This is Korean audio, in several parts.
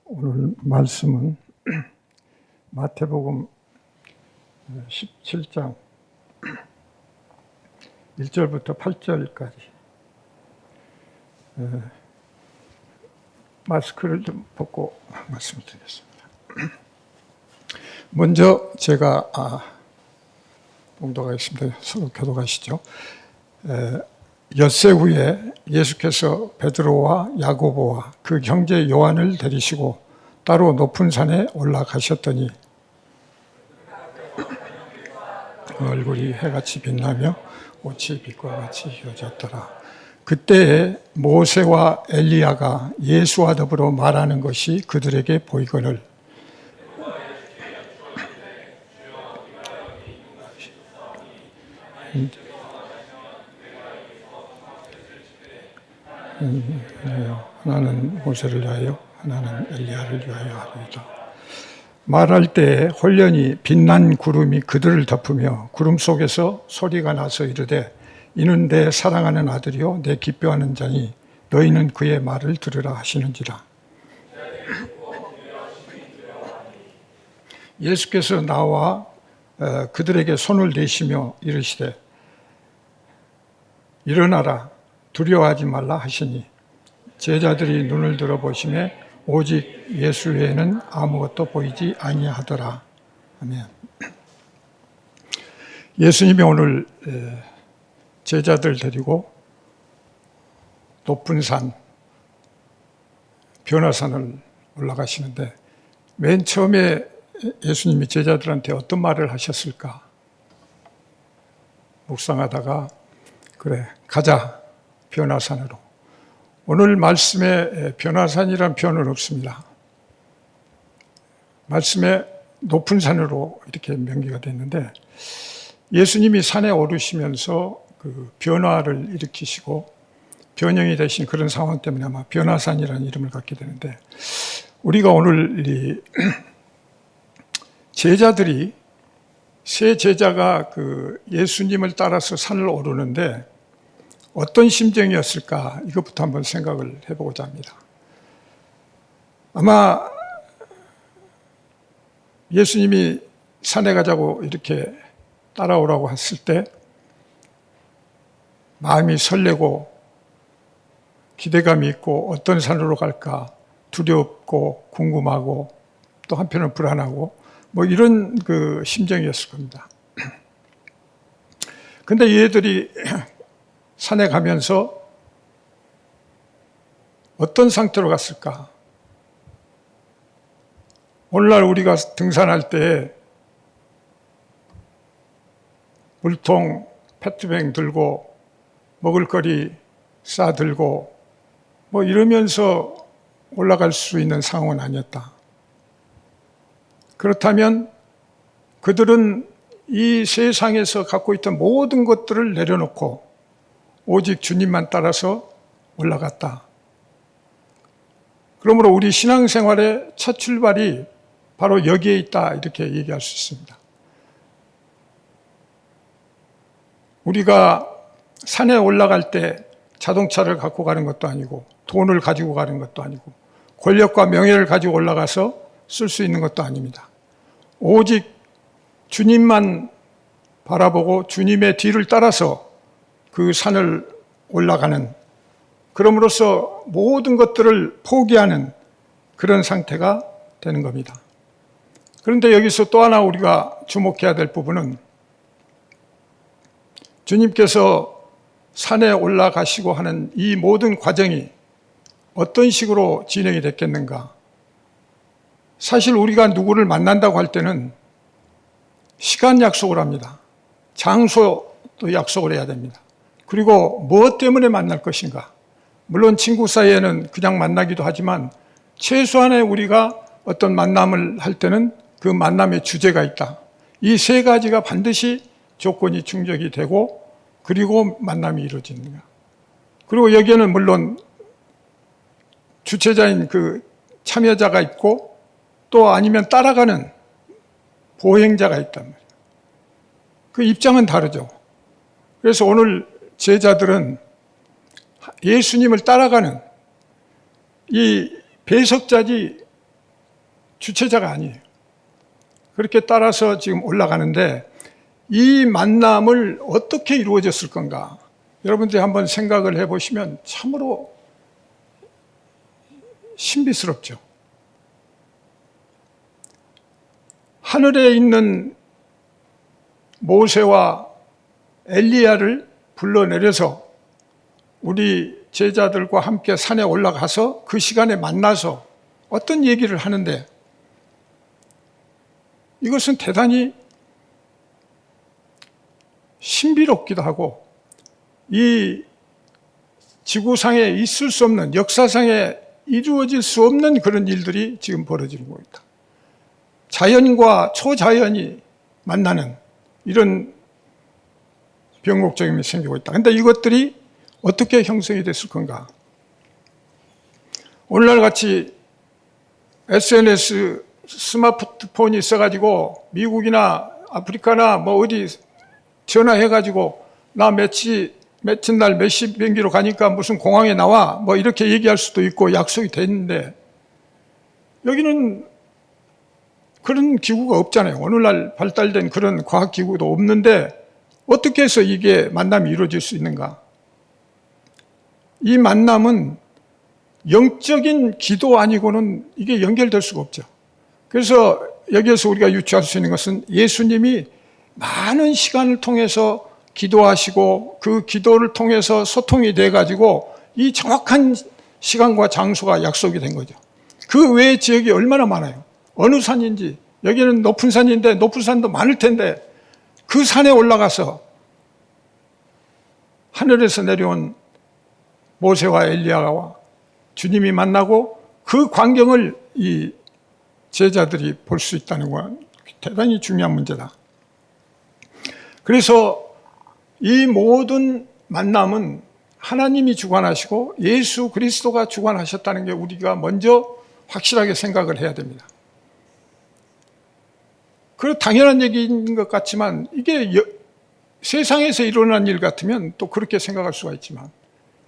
오늘 말씀은 마태복음 17장 1절부터 8절까지. 마스크를 좀 벗고 말씀을 드리겠습니다. 먼저 제가 봉독하겠습니다. 서로 교독하시죠. 엿새 후에 예수께서 베드로와 야고보와 그 형제 요한을 데리시고 따로 높은 산에 올라가셨더니 그 얼굴이 해같이 빛나며 옷이 빛과 같이 휘어졌더라. 그때에 모세와 엘리야가 예수와 더불어 말하는 것이 그들에게 보이거늘 하나는 모세를 위하여 하나는 엘리야를 위하여 하리이다. 말할 때 홀련히 빛난 구름이 그들을 덮으며 구름 속에서 소리가 나서 이르되 이는 내 사랑하는 아들이요 내 기뻐하는 자니 너희는 그의 말을 들으라 하시는지라. 예수께서 나와 그들에게 손을 내시며 이르시되 일어나라 두려워하지 말라 하시니 제자들이 눈을 들어 보시매 오직 예수 외에는 아무것도 보이지 아니하더라. 아멘. 예수님이 오늘 제자들 데리고 높은 산 변화산을 올라가시는데 맨 처음에 예수님이 제자들한테 어떤 말을 하셨을까? 묵상하다가 그래 가자 변화산으로. 오늘 말씀에 변화산이란 표현은 없습니다. 말씀에 높은 산으로 이렇게 명기가 됐는데 예수님이 산에 오르시면서 그 변화를 일으키시고 변형이 되신 그런 상황 때문에 아마 변화산이라는 이름을 갖게 되는데 우리가 오늘 이 제자들이 세 제자가 그 예수님을 따라서 산을 오르는데 어떤 심정이었을까? 이것부터 한번 생각을 해보고자 합니다. 아마 예수님이 산에 가자고 이렇게 따라오라고 했을 때 마음이 설레고 기대감이 있고 어떤 산으로 갈까 두렵고 궁금하고 또 한편은 불안하고 뭐 이런 그 심정이었을 겁니다. 근데 얘들이 산에 가면서 어떤 상태로 갔을까? 오늘날 우리가 등산할 때 물통, 페트병 들고 먹을거리 싸들고 뭐 이러면서 올라갈 수 있는 상황은 아니었다. 그렇다면 그들은 이 세상에서 갖고 있던 모든 것들을 내려놓고 오직 주님만 따라서 올라갔다. 그러므로 우리 신앙생활의 첫 출발이 바로 여기에 있다 이렇게 얘기할 수 있습니다. 우리가 산에 올라갈 때 자동차를 갖고 가는 것도 아니고 돈을 가지고 가는 것도 아니고 권력과 명예를 가지고 올라가서 쓸 수 있는 것도 아닙니다. 오직 주님만 바라보고 주님의 뒤를 따라서 그 산을 올라가는, 그럼으로써 모든 것들을 포기하는 그런 상태가 되는 겁니다. 그런데 여기서 또 하나 우리가 주목해야 될 부분은 주님께서 산에 올라가시고 하는 이 모든 과정이 어떤 식으로 진행이 됐겠는가? 사실 우리가 누구를 만난다고 할 때는 시간 약속을 합니다. 장소도 약속을 해야 됩니다. 그리고 무엇 때문에 만날 것인가? 물론 친구 사이에는 그냥 만나기도 하지만 최소한의 우리가 어떤 만남을 할 때는 그 만남의 주제가 있다. 이 세 가지가 반드시 조건이 충족이 되고 그리고 만남이 이루어지는 거야. 그리고 여기에는 물론 주체자인 그 참여자가 있고 또 아니면 따라가는 보행자가 있단 말이에요. 그 입장은 다르죠. 그래서 오늘 제자들은 예수님을 따라가는 이 배석자지 주체자가 아니에요. 그렇게 따라서 지금 올라가는데 이 만남을 어떻게 이루어졌을 건가? 여러분들이 한번 생각을 해보시면 참으로 신비스럽죠. 하늘에 있는 모세와 엘리야를 불러내려서 우리 제자들과 함께 산에 올라가서 그 시간에 만나서 어떤 얘기를 하는데 이것은 대단히 신비롭기도 하고 이 지구상에 있을 수 없는, 역사상에 이루어질 수 없는 그런 일들이 지금 벌어지는 겁니다. 자연과 초자연이 만나는 이런 변곡점이 생기고 있다. 그런데 이것들이 어떻게 형성이 됐을 건가? 오늘날 같이 SNS, 스마트폰이 있어가지고 미국이나 아프리카나 뭐 어디 전화해가지고 나 며칠 날 몇 시 비행기로 가니까 무슨 공항에 나와 뭐 이렇게 얘기할 수도 있고 약속이 됐는데 여기는 그런 기구가 없잖아요. 오늘날 발달된 그런 과학기구도 없는데 어떻게 해서 이게 만남이 이루어질 수 있는가? 이 만남은 영적인 기도 아니고는 이게 연결될 수가 없죠. 그래서 여기에서 우리가 유추할 수 있는 것은 예수님이 많은 시간을 통해서 기도하시고 그 기도를 통해서 소통이 돼가지고 이 정확한 시간과 장소가 약속이 된 거죠. 그 외의 지역이 얼마나 많아요. 어느 산인지, 여기는 높은 산인데 높은 산도 많을 텐데 그 산에 올라가서 하늘에서 내려온 모세와 엘리야와 주님이 만나고 그 광경을 이 제자들이 볼 수 있다는 건 대단히 중요한 문제다. 그래서 이 모든 만남은 하나님이 주관하시고 예수 그리스도가 주관하셨다는 게 우리가 먼저 확실하게 생각을 해야 됩니다. 그 당연한 얘기인 것 같지만 이게 세상에서 일어난 일 같으면 또 그렇게 생각할 수가 있지만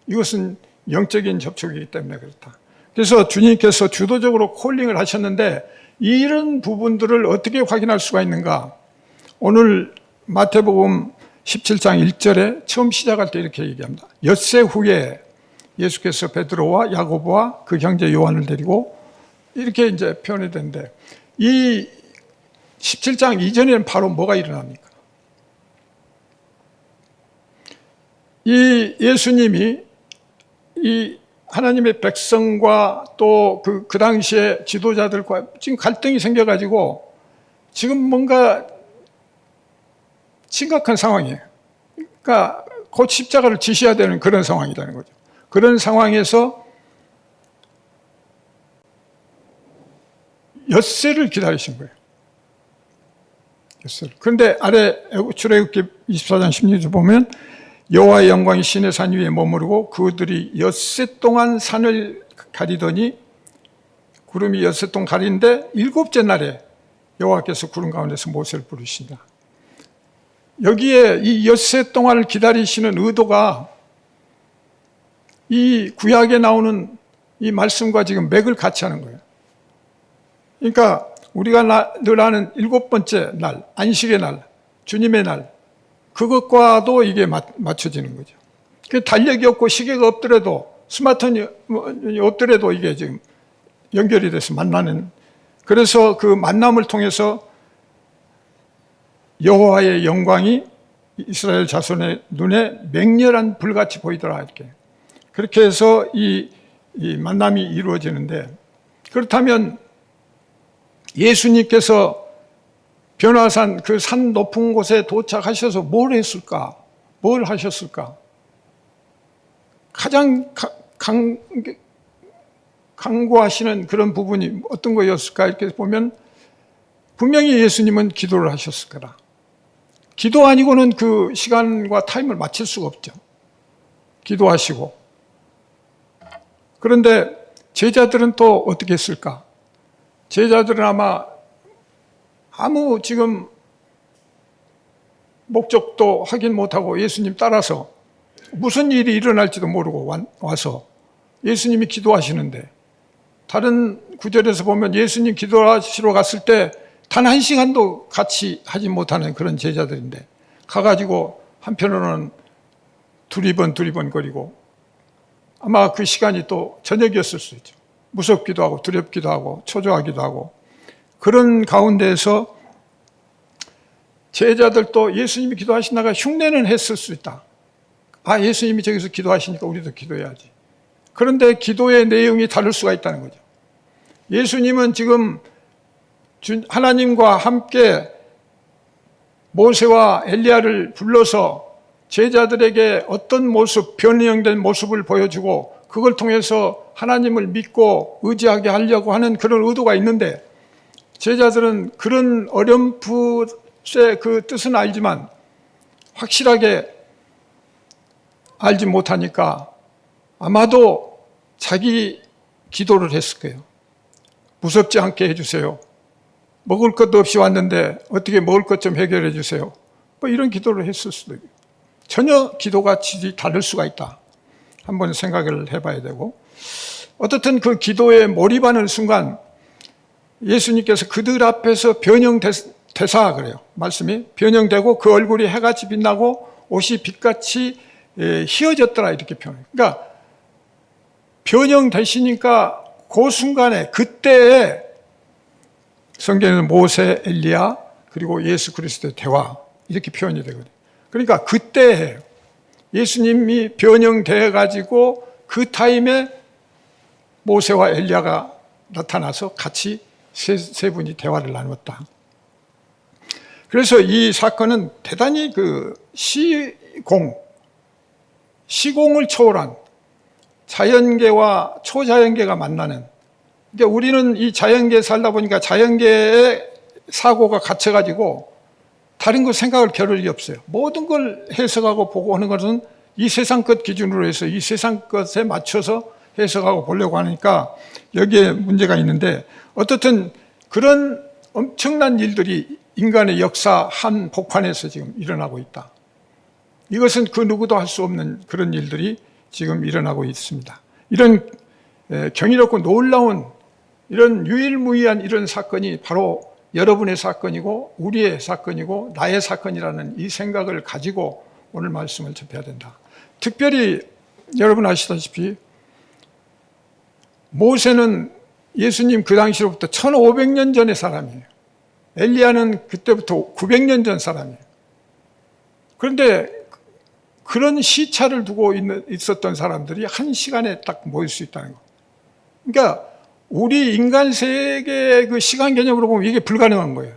이것은 영적인 접촉이기 때문에 그렇다. 그래서 주님께서 주도적으로 콜링을 하셨는데 이런 부분들을 어떻게 확인할 수가 있는가? 오늘 마태복음 17장 1절에 처음 시작할 때 이렇게 얘기합니다. 엿새 후에 예수께서 베드로와 야고보와 그 형제 요한을 데리고 이렇게 이제 표현이 되는데 이 17장 이전에는 바로 뭐가 일어납니까? 이 예수님이 이 하나님의 백성과 또 그 당시에 지도자들과 지금 갈등이 생겨가지고 지금 뭔가 심각한 상황이에요. 그러니까 곧 십자가를 지셔야 되는 그런 상황이라는 거죠. 그런 상황에서 엿새를 기다리신 거예요. 엿새를. 그런데 아래 출애굽기 24장 16절 보면 여호와의 영광이 시내 산 위에 머무르고 그들이 엿새 동안 산을 가리더니 구름이 엿새 동안 가리는데 일곱째 날에 여호와께서 구름 가운데서 모세를 부르신다. 여기에 이 엿새 동안을 기다리시는 의도가 이 구약에 나오는 이 말씀과 지금 맥을 같이 하는 거예요. 그러니까 우리가 늘 아는 일곱 번째 날, 안식의 날, 주님의 날, 그것과도 이게 맞춰지는 거죠. 달력이 없고 시계가 없더라도 스마트폰이 없더라도 이게 지금 연결이 돼서 만나는, 그래서 그 만남을 통해서 여호와의 영광이 이스라엘 자손의 눈에 맹렬한 불같이 보이더라 이렇게. 그렇게 해서 이 만남이 이루어지는데, 그렇다면 예수님께서 변화산 그 산 높은 곳에 도착하셔서 뭘 했을까? 뭘 하셨을까? 가장 강구하시는 그런 부분이 어떤 거였을까? 이렇게 보면 분명히 예수님은 기도를 하셨을 거다. 기도 아니고는 그 시간과 타임을 맞출 수가 없죠. 기도하시고. 그런데 제자들은 또 어떻게 했을까? 제자들은 아마 아무 지금 목적도 확인 못하고 예수님 따라서 무슨 일이 일어날지도 모르고 와서 예수님이 기도하시는데 다른 구절에서 보면 예수님 기도하시러 갔을 때 단 한 시간도 같이 하지 못하는 그런 제자들인데 가가지고 한편으로는 두리번 거리고 아마 그 시간이 또 저녁이었을 수 있죠. 무섭기도 하고 두렵기도 하고 초조하기도 하고 그런 가운데에서 제자들도 예수님이 기도하시다가 흉내는 했을 수 있다. 아, 예수님이 저기서 기도하시니까 우리도 기도해야지. 그런데 기도의 내용이 다를 수가 있다는 거죠. 예수님은 지금 하나님과 함께 모세와 엘리야를 불러서 제자들에게 어떤 모습, 변형된 모습을 보여주고 그걸 통해서 하나님을 믿고 의지하게 하려고 하는 그런 의도가 있는데 제자들은 그런 어렴풋의 그 뜻은 알지만 확실하게 알지 못하니까 아마도 자기 기도를 했을 거예요. 무섭지 않게 해주세요. 먹을 것도 없이 왔는데 어떻게 먹을 것 좀 해결해 주세요. 뭐 이런 기도를 했을 수도 있고 전혀 기도가 질이 다를 수가 있다. 한번 생각을 해봐야 되고 어떻든 그 기도에 몰입하는 순간 예수님께서 그들 앞에서 변형되사 그래요. 말씀이 변형되고 그 얼굴이 해같이 빛나고 옷이 빛같이 희어졌더라 이렇게 표현해요. 그러니까 변형되시니까 그 순간에 그때에 성경에는 모세, 엘리야 그리고 예수 그리스도의 대화 이렇게 표현이 되거든요. 그러니까 그때예요. 예수님이 변형되어 가지고 그 타임에 모세와 엘리야가 나타나서 같이 세 분이 대화를 나눴다. 그래서 이 사건은 대단히 그 시공을 초월한 자연계와 초자연계가 만나는. 그러니까 우리는 이 자연계에 살다 보니까 자연계의 사고가 갇혀가지고 다른 거 생각할 겨를이 없어요. 모든 걸 해석하고 보고 하는 것은 이 세상 것 기준으로 해서 이 세상 것에 맞춰서 해석하고 보려고 하니까 여기에 문제가 있는데 어떻든 그런 엄청난 일들이 인간의 역사 한 복판에서 지금 일어나고 있다. 이것은 그 누구도 할 수 없는 그런 일들이 지금 일어나고 있습니다. 이런 경이롭고 놀라운 이런 유일무이한 이런 사건이 바로 여러분의 사건이고 우리의 사건이고 나의 사건이라는 이 생각을 가지고 오늘 말씀을 접해야 된다. 특별히 여러분 아시다시피 모세는 예수님 그 당시로부터 1500년 전의 사람이에요. 엘리야는 그때부터 900년 전 사람이에요. 그런데 그런 시차를 두고 있었던 사람들이 한 시간에 딱 모일 수 있다는 거. 그러니까 우리 인간 세계의 그 시간 개념으로 보면 이게 불가능한 거예요.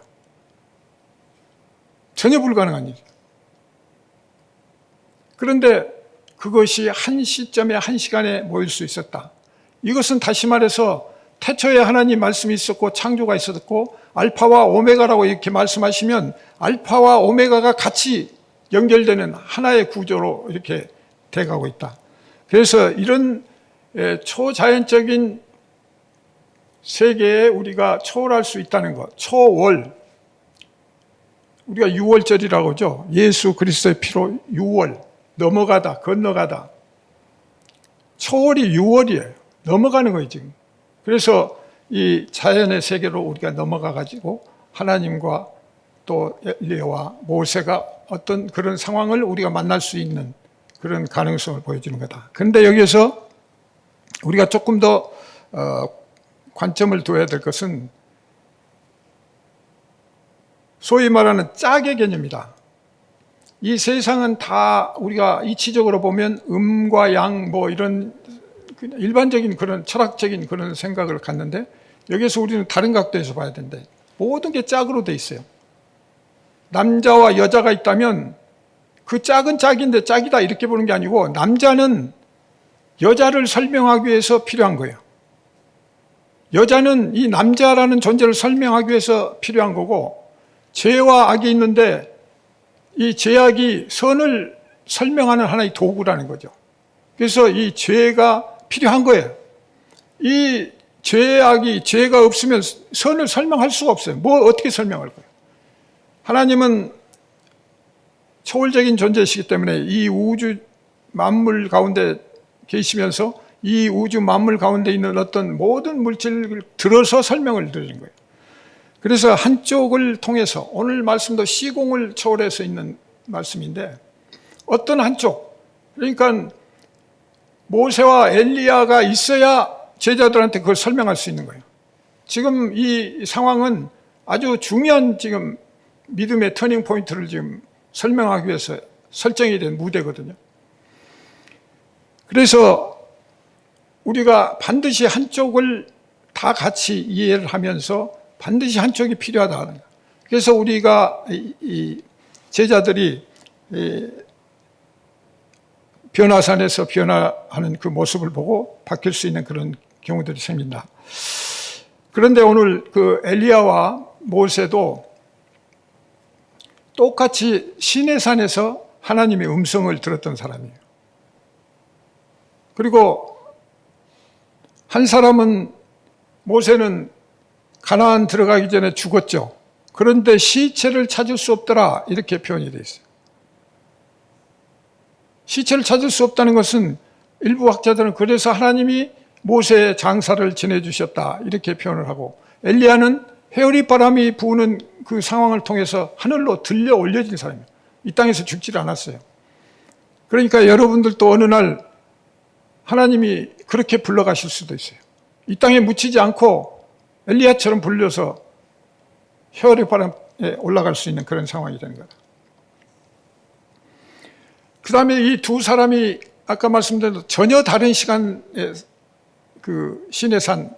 전혀 불가능한 일이에요. 그런데 그것이 한 시점에 한 시간에 모일 수 있었다. 이것은 다시 말해서 태초에 하나님 말씀이 있었고 창조가 있었고 알파와 오메가라고 이렇게 말씀하시면 알파와 오메가가 같이 연결되는 하나의 구조로 이렇게 돼가고 있다. 그래서 이런 초자연적인 세계에 우리가 초월할 수 있다는 것, 초월. 우리가 유월절이라고 하죠. 예수 그리스도의 피로 유월, 넘어가다, 건너가다. 초월이 유월이에요. 넘어가는 거예요, 지금. 그래서 이 자연의 세계로 우리가 넘어가 가지고 하나님과 또 엘리야와 모세가 어떤 그런 상황을 우리가 만날 수 있는 그런 가능성을 보여주는 거다. 그런데 여기에서 우리가 조금 더 관점을 둬야 될 것은 소위 말하는 짝의 개념이다. 이 세상은 다 우리가 이치적으로 보면 음과 양 뭐 이런 일반적인 그런 철학적인 그런 생각을 갖는데 여기서 우리는 다른 각도에서 봐야 되는데 모든 게 짝으로 돼 있어요. 남자와 여자가 있다면 그 짝은 짝인데 짝이다 이렇게 보는 게 아니고 남자는 여자를 설명하기 위해서 필요한 거예요. 여자는 이 남자라는 존재를 설명하기 위해서 필요한 거고 죄와 악이 있는데 이 죄악이 선을 설명하는 하나의 도구라는 거죠. 그래서 이 죄가 필요한 거예요. 이 죄가 없으면 선을 설명할 수가 없어요. 뭐 어떻게 설명할 거예요? 하나님은 초월적인 존재이시기 때문에 이 우주 만물 가운데 계시면서 이 우주 만물 가운데 있는 어떤 모든 물질을 들어서 설명을 드리는 거예요. 그래서 한쪽을 통해서 오늘 말씀도 시공을 초월해서 있는 말씀인데 어떤 한쪽, 그러니까 모세와 엘리야가 있어야 제자들한테 그걸 설명할 수 있는 거예요. 지금 이 상황은 아주 중요한 지금 믿음의 터닝 포인트를 지금 설명하기 위해서 설정이 된 무대거든요. 그래서 우리가 반드시 한쪽을 다 같이 이해를 하면서 반드시 한쪽이 필요하다. 그래서 우리가 이 제자들이 변화산에서 변화하는 그 모습을 보고 바뀔 수 있는 그런 경우들이 생긴다. 그런데 오늘 그 엘리야와 모세도 똑같이 시내산에서 하나님의 음성을 들었던 사람이에요. 그리고 한 사람은 모세는 가나안 들어가기 전에 죽었죠. 그런데 시체를 찾을 수 없더라 이렇게 표현이 되어 있어요. 시체를 찾을 수 없다는 것은 일부 학자들은 그래서 하나님이 모세의 장사를 지내주셨다 이렇게 표현을 하고, 엘리야는 회오리 바람이 부는 그 상황을 통해서 하늘로 들려 올려진 사람이에요. 이 땅에서 죽지를 않았어요. 그러니까 여러분들도 어느 날 하나님이 그렇게 불러가실 수도 있어요. 이 땅에 묻히지 않고 엘리야처럼 불려서 회오리 바람에 올라갈 수 있는 그런 상황이 되는 거다. 그 다음에 이 두 사람이 아까 말씀드린 대로 전혀 다른 시간에 그 시내산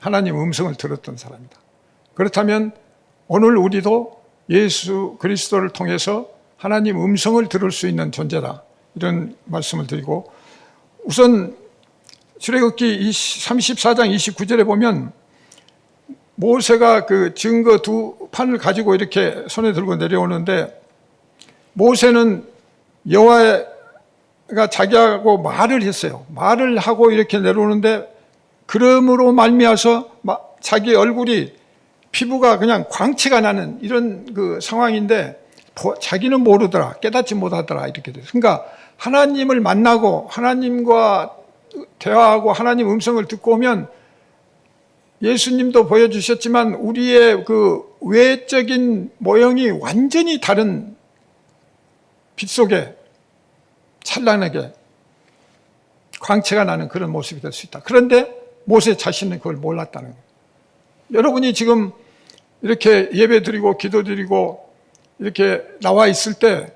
하나님 음성을 들었던 사람이다. 그렇다면 오늘 우리도 예수 그리스도를 통해서 하나님 음성을 들을 수 있는 존재다. 이런 말씀을 드리고, 우선 출애굽기 34장 29절에 보면 모세가 그 증거 두 판을 가지고 이렇게 손에 들고 내려오는데, 모세는 여호와가 자기하고 말을 했어요. 말을 하고 이렇게 내려오는데 그러므로 말미암아서 자기 얼굴이 피부가 그냥 광채가 나는 이런 그 상황인데 자기는 모르더라, 깨닫지 못하더라 이렇게 돼요. 그러니까 하나님을 만나고 하나님과 대화하고 하나님 음성을 듣고 오면, 예수님도 보여주셨지만 우리의 그 외적인 모형이 완전히 다른 빛 속에 찬란하게 광채가 나는 그런 모습이 될 수 있다. 그런데 모세 자신은 그걸 몰랐다는 거예요. 여러분이 지금 이렇게 예배 드리고 기도 드리고 이렇게 나와 있을 때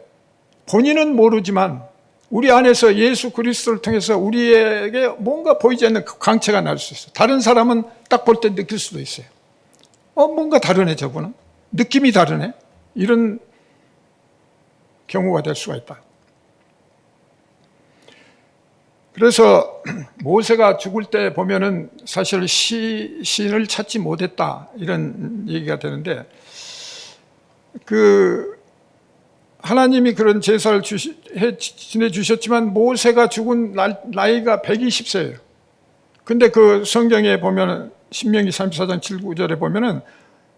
본인은 모르지만 우리 안에서 예수 그리스도를 통해서 우리에게 뭔가 보이지 않는 광채가 날 수 있어요. 다른 사람은 딱 볼 때 느낄 수도 있어요. 뭔가 다르네, 저분은. 느낌이 다르네. 이런 경우가 될 수가 있다. 그래서 모세가 죽을 때 보면은 사실 시인을 찾지 못했다 이런 얘기가 되는데, 그 하나님이 그런 제사를 지내주셨지만 모세가 죽은 나이가 120세예요. 근데 그 성경에 보면은 신명기 34장 7, 9절에 보면은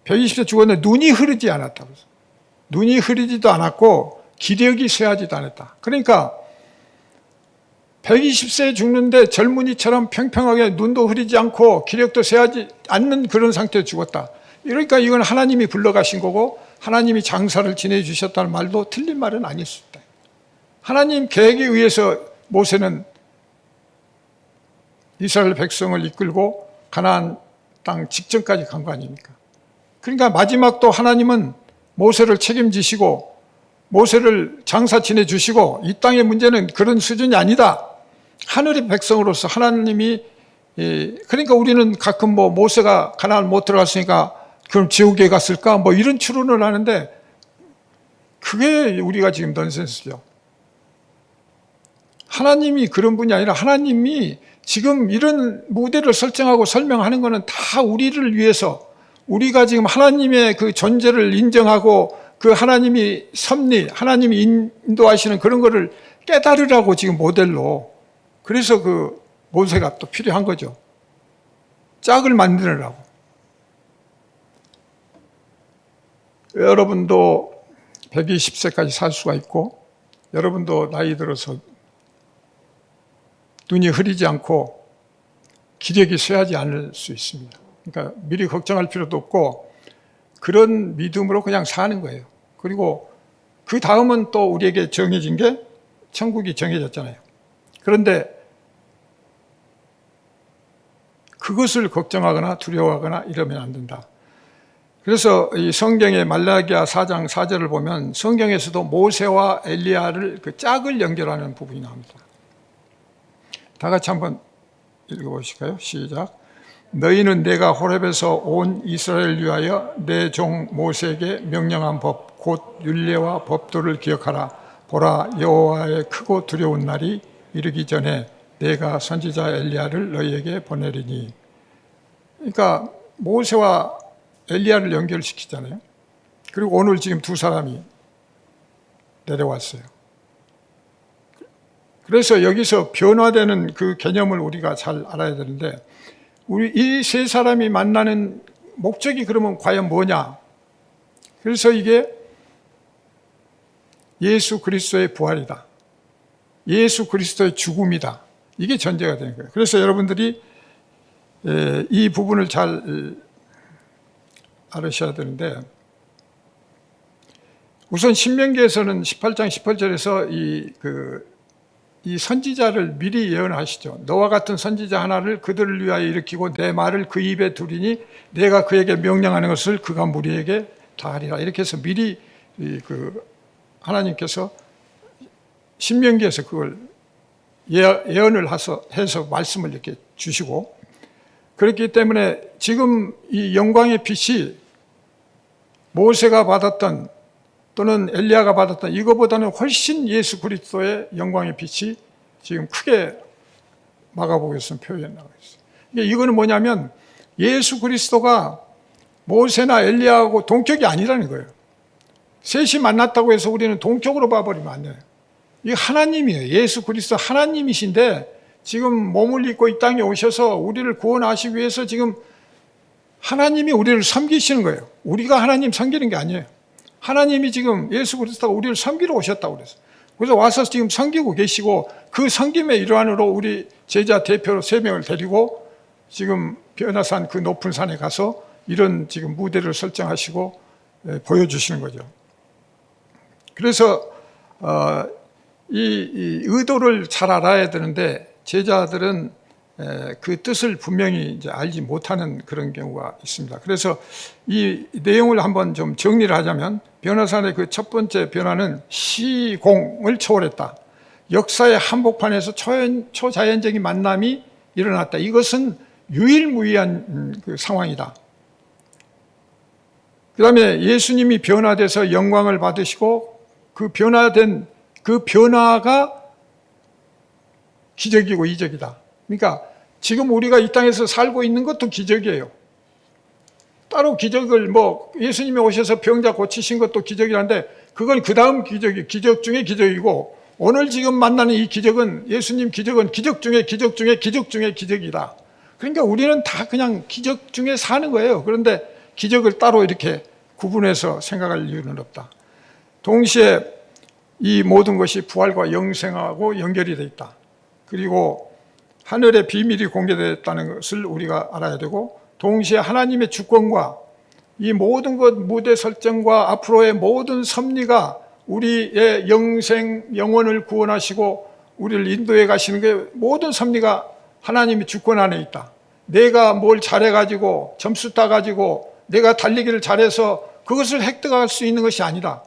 120세 죽었는데 눈이 흐르지 않았다고. 눈이 흐르지도 않았고 기력이 쇠하지도 않았다. 그러니까 120세에 죽는데 젊은이처럼 평평하게 눈도 흐리지 않고 기력도 쇠하지 않는 그런 상태에 죽었다. 그러니까 이건 하나님이 불러가신 거고 하나님이 장사를 지내주셨다는 말도 틀린 말은 아닐 수 있다. 하나님 계획에 의해서 모세는 이스라엘 백성을 이끌고 가나안 땅 직전까지 간 거 아닙니까? 그러니까 마지막도 하나님은 모세를 책임지시고 모세를 장사 지내주시고, 이 땅의 문제는 그런 수준이 아니다. 하늘의 백성으로서 하나님이, 그러니까 우리는 가끔 모세가 가나안 못 들어갔으니까 그럼 지옥에 갔을까? 이런 추론을 하는데 그게 우리가 지금 넌센스죠. 하나님이 그런 분이 아니라 하나님이 지금 이런 무대를 설정하고 설명하는 것은 다 우리를 위해서, 우리가 지금 하나님의 그 존재를 인정하고 그 하나님이 섭리, 하나님이 인도하시는 그런 거를 깨달으라고 지금 모델로, 그래서 그 모세가 또 필요한 거죠. 짝을 만들으라고. 여러분도 120세까지 살 수가 있고, 여러분도 나이 들어서 눈이 흐리지 않고 기력이 쇠하지 않을 수 있습니다. 그러니까 미리 걱정할 필요도 없고 그런 믿음으로 그냥 사는 거예요. 그리고 그 다음은 또 우리에게 정해진 게 천국이 정해졌잖아요. 그런데 그것을 걱정하거나 두려워하거나 이러면 안 된다. 그래서 이 성경의 말라기야 4장 4절을 보면 성경에서도 모세와 엘리야를 그 짝을 연결하는 부분이 나옵니다. 다 같이 한번 읽어보실까요? 시작. 너희는 내가 호렙에서 온 이스라엘 위하여 내 종 모세에게 명령한 법 곧 율례와 법도를 기억하라. 보라, 여호와의 크고 두려운 날이 이르기 전에 내가 선지자 엘리야를 너희에게 보내리니. 그러니까 모세와 엘리야를 연결시키잖아요. 그리고 오늘 지금 두 사람이 내려왔어요. 그래서 여기서 변화되는 그 개념을 우리가 잘 알아야 되는데, 우리 이 세 사람이 만나는 목적이 그러면 과연 뭐냐? 그래서 이게 예수 그리스도의 부활이다. 예수 그리스도의 죽음이다. 이게 전제가 되는 거예요. 그래서 여러분들이 이 부분을 잘 알으셔야 되는데, 우선 신명기에서는 18장 18절에서 이 선지자를 미리 예언하시죠. 너와 같은 선지자 하나를 그들을 위하여 일으키고 내 말을 그 입에 두리니 내가 그에게 명령하는 것을 그가 무리에게 다하리라. 이렇게 해서 미리 하나님께서 신명기에서 그걸 예언을 해서 말씀을 이렇게 주시고, 그렇기 때문에 지금 이 영광의 빛이 모세가 받았던 또는 엘리야가 받았던 이거보다는 훨씬 예수 그리스도의 영광의 빛이 지금 크게 마가복음에서 표현해 나가고 있어요. 이거는 뭐냐면 예수 그리스도가 모세나 엘리야하고 동격이 아니라는 거예요. 셋이 만났다고 해서 우리는 동격으로 봐버리면 안 돼요. 이게 하나님이에요. 예수 그리스도 하나님이신데 지금 몸을 입고 이 땅에 오셔서 우리를 구원하시기 위해서 지금 하나님이 우리를 섬기시는 거예요. 우리가 하나님 섬기는 게 아니에요. 하나님이 지금 예수 그리스도가 우리를 섬기러 오셨다고 그랬어요. 그래서 와서 지금 섬기고 계시고, 그 섬김의 일환으로 우리 제자 대표로 3명을 데리고 지금 변화산 그 높은 산에 가서 이런 지금 무대를 설정하시고 보여주시는 거죠. 그래서 이 의도를 잘 알아야 되는데 제자들은 그 뜻을 분명히 이제 알지 못하는 그런 경우가 있습니다. 그래서 이 내용을 한번 좀 정리를 하자면, 변화산의 그 첫 번째 변화는 시공을 초월했다. 역사의 한복판에서 초자연적인 만남이 일어났다. 이것은 유일무이한 그 상황이다. 그 다음에 예수님이 변화돼서 영광을 받으시고 그 변화된 그 변화가 기적이고 이적이다. 그러니까 지금 우리가 이 땅에서 살고 있는 것도 기적이에요. 따로 기적을 예수님이 오셔서 병자 고치신 것도 기적이란데 그건 그 다음 기적 중에 기적이고, 오늘 지금 만나는 이 기적은, 예수님 기적은 기적 중에 기적 중에 기적 중에 기적이다. 그러니까 우리는 다 그냥 기적 중에 사는 거예요. 그런데 기적을 따로 이렇게 구분해서 생각할 이유는 없다. 동시에 이 모든 것이 부활과 영생하고 연결이 되어 있다. 그리고 하늘의 비밀이 공개됐다는 것을 우리가 알아야 되고, 동시에 하나님의 주권과 이 모든 것 무대 설정과 앞으로의 모든 섭리가 우리의 영혼을 구원하시고 우리를 인도해 가시는 게 모든 섭리가 하나님의 주권 안에 있다. 내가 뭘 잘해가지고 점수 따가지고 내가 달리기를 잘해서 그것을 획득할 수 있는 것이 아니다.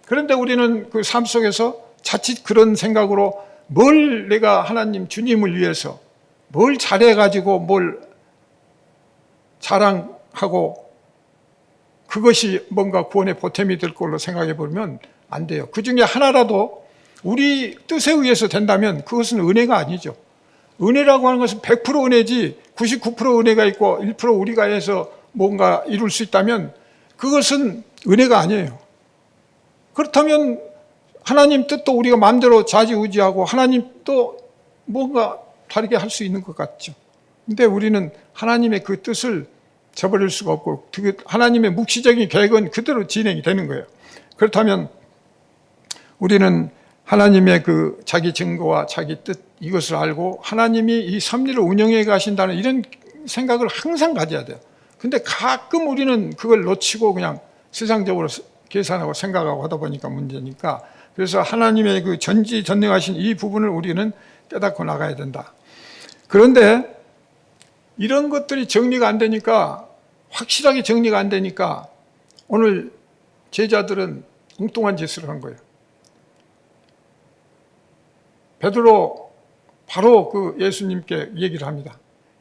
그런데 우리는 그 삶 속에서 자칫 그런 생각으로 뭘 내가 하나님 주님을 위해서 뭘 잘해가지고 뭘 자랑하고 그것이 뭔가 구원의 보탬이 될 걸로 생각해 보면 안 돼요. 그 중에 하나라도 우리 뜻에 의해서 된다면 그것은 은혜가 아니죠. 은혜라고 하는 것은 100% 은혜지 99% 은혜가 있고 1% 우리가 해서 뭔가 이룰 수 있다면 그것은 은혜가 아니에요. 그렇다면 하나님 뜻도 우리가 마음대로 좌지우지하고 하나님 또 뭔가 다르게 할 수 있는 것 같죠. 근데 우리는 하나님의 그 뜻을 저버릴 수가 없고 하나님의 묵시적인 계획은 그대로 진행이 되는 거예요. 그렇다면 우리는 하나님의 그 자기 증거와 자기 뜻 이것을 알고 하나님이 이 섭리를 운영해 가신다는 이런 생각을 항상 가져야 돼요. 근데 가끔 우리는 그걸 놓치고 그냥 세상적으로 계산하고 생각하고 하다 보니까 문제니까, 그래서 하나님의 그 전지전능하신 이 부분을 우리는 깨닫고 나가야 된다. 그런데 이런 것들이 정리가 안 되니까, 확실하게 정리가 안 되니까 오늘 제자들은 엉뚱한 짓을 한 거예요. 베드로 바로 그 예수님께 얘기를 합니다.